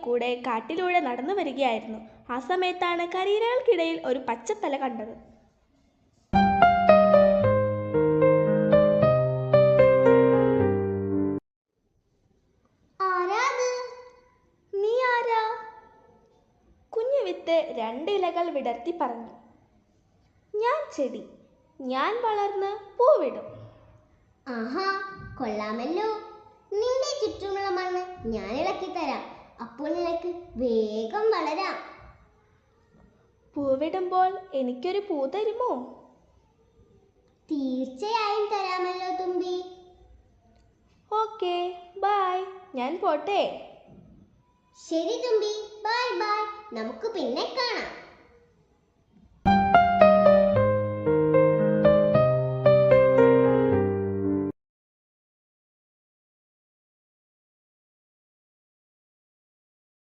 കൂടെ കാട്ടിലൂടെ നടന്നു വരികയായിരുന്നു. ആ സമയത്താണ് കരിയിലകൾക്കിടയിൽ ഒരു പച്ചത്തല കണ്ടത്. നീ ആരാ? കുഞ്ഞു വിത്ത് 2 ഇലകൾ വിടർത്തി പറഞ്ഞു. ഞാൻ ചെടി. ഞാൻ വളർന്ന് പൂവിടും. ആഹാ, കൊള്ളാമല്ലോ. നിന്റെ ചുറ്റുമുള്ള മണ്ണ് ഞാൻ ഇളക്കി തരാം. അപ്പോൾ നിനക്ക് വേഗം വളരാം. പൂവിടുമ്പോൾ എനിക്കൊരു പൂ തരുമോ? തീർച്ചയായും തരാമല്ലോ തുമ്പി. Okay, bye. ഞാൻ പോട്ടെ. ശരി തുമ്പി, ബൈ ബൈ. നമുക്ക് പിന്നെ കാണാം.